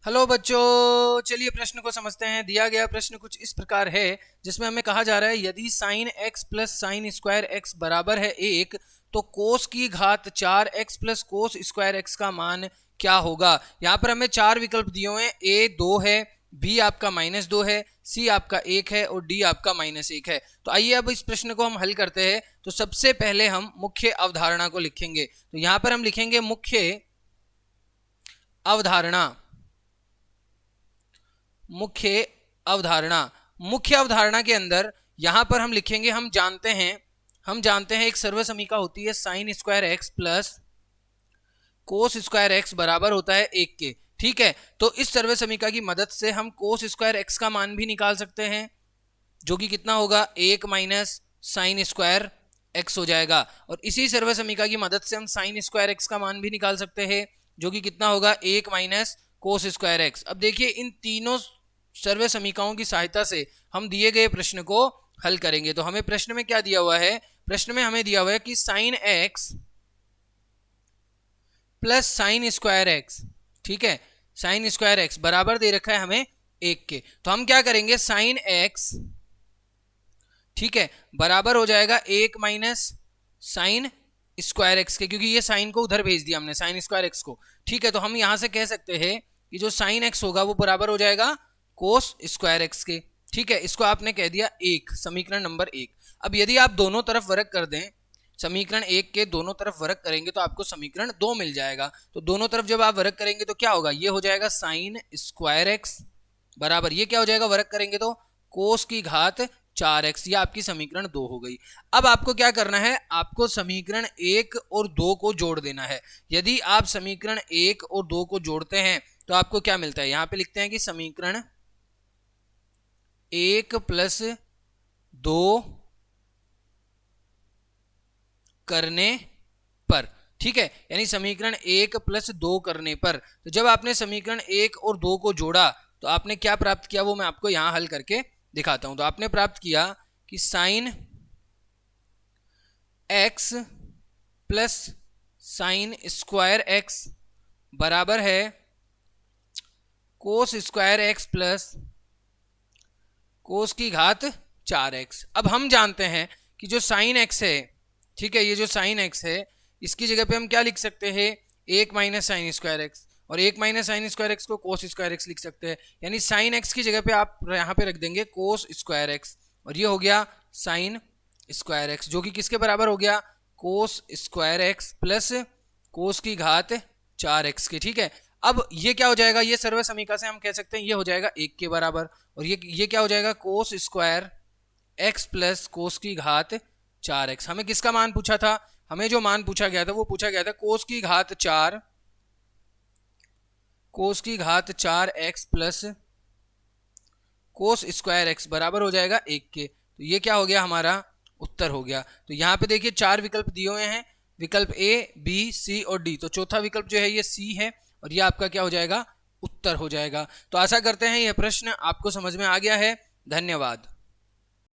Hello बच्चों, चलिए प्रश्न को समझते हैं। दिया गया प्रश्न कुछ इस प्रकार है, जिसमें हमें कहा जा रहा है यदि sine x plus sine square x बराबर है 1, तो कोस की घात 4x plus cos square x का मान क्या होगा। यहाँ पर हमें चार विकल्प दिए हुए हैं। a 2 है, b आपका -2 है, c आपका 1 है और d आपका -1 है। तो आइए अब इस प्रश्न को हम हल करते हैं। तो सबसे पहले हम मुख्य अवधारणा को लिखेंगे। तो यहाँ पर हम लिखेंगे मुख्य अवधारणा। मुख्य अवधारणा के अंदर यहां पर हम लिखेंगे, हम जानते हैं एक सर्व समीका होती है sign square x plus cos square x बराबर होता है 1 के। ठीक है, तो इस सर्व समीका की मदद से हम कोस स्क्वायर एक्स का मान भी निकाल सकते हैं, जो कि कितना होगा 1 माइनस साइन स्क्वायर एक्स हो जाएगा। और इसी सर्व समीका की मदद से हम साइन स्क्वायर एक्स का मान भी निकाल सकते हैं, जो कि कितना होगा 1 माइनस कोस स्क्वायर एक्स। अब देखिए, इन तीनों सर्व समीकाओं की सहायता से हम दिए गए प्रश्न को हल करेंगे। तो हमें प्रश्न में क्या दिया हुआ है? प्रश्न में हमें दिया हुआ है कि sine x plus sine square x, ठीक है, साइन स्क्वायर एक्स बराबर दे रखा है हमें 1 के। तो हम क्या करेंगे, साइन एक्स, ठीक है, बराबर हो जाएगा 1 माइनस साइन स्क्वायर एक्स के, क्योंकि ये साइन को उधर भेज दिया हमने, साइन स्क्वायर एक्स को। ठीक है, तो हम यहां से कह सकते हैं कि जो साइन एक्स होगा वो बराबर हो जाएगा कोस स्क्वायर एक्स के। ठीक है, इसको आपने कह दिया 1, समीकरण नंबर 1। अब यदि आप दोनों तरफ वर्ग कर दें, समीकरण 1 के दोनों तरफ वर्ग करेंगे तो आपको समीकरण 2 मिल जाएगा। तो दोनों तरफ जब आप वर्ग करेंगे तो क्या होगा, ये हो जाएगा साइन स्क्वायर एक्स बराबर, ये क्या हो जाएगा वर्ग करेंगे तो कोस की घात 4x। ये आपकी समीकरण 2 हो गई। अब आपको क्या करना है, आपको समीकरण 1 और 2 को जोड़ देना है। यदि आप समीकरण 1 और 2 को जोड़ते हैं तो आपको क्या मिलता है, यहां पे लिखते हैं कि समीकरण 1 प्लस 2 करने पर, ठीक है, यानी समीकरण 1 प्लस 2 करने पर। तो जब आपने समीकरण 1 और 2 को जोड़ा तो आपने क्या प्राप्त किया, वो मैं आपको यहां हल करके दिखाता हूं। तो आपने प्राप्त किया कि sine x plus sine square x बराबर है cos square x plus cos की घात 4x। अब हम जानते हैं कि जो साइन एक्स है, ठीक है, ये जो साइन एक्स है, इसकी जगह पे हम क्या लिख सकते हैं, 1 माइनस साइन स्क्वायर एक्स, और 1 माइनस साइन स्क्वायर एक्स को कोस स्क्वायर एक्स लिख सकते हैं। यानी साइन एक्स की जगह पे आप यहाँ पे रख देंगे कोस स्क्वायर एक्स, और ये हो गया साइन स्क्वायर एक्स, जो कि किसके बराबर हो गया, cos square x plus cos की घात 4x के। ठीक है, अब ये क्या हो जाएगा, ये सर्व समीका से हम कह सकते हैं ये हो जाएगा 1 के बराबर, और ये क्या हो जाएगा, cos square x plus cos की घात 4x। हमें किसका मान पूछा था, हमें जो मान पूछा गया था वो पूछा गया था कोस की घात 4x plus cos square x बराबर हो जाएगा 1 के। तो ये क्या हो गया, हमारा उत्तर हो गया। तो यहाँ पे देखिए 4 विकल्प दिए हुए हैं, विकल्प ए, बी, सी और डी। तो चौथा विकल्प जो है ये सी है, और ये आपका क्या हो जाएगा, उत्तर हो जाएगा। तो आशा करते हैं यह प्रश्न आपको समझ में आ गया है। धन्यवाद।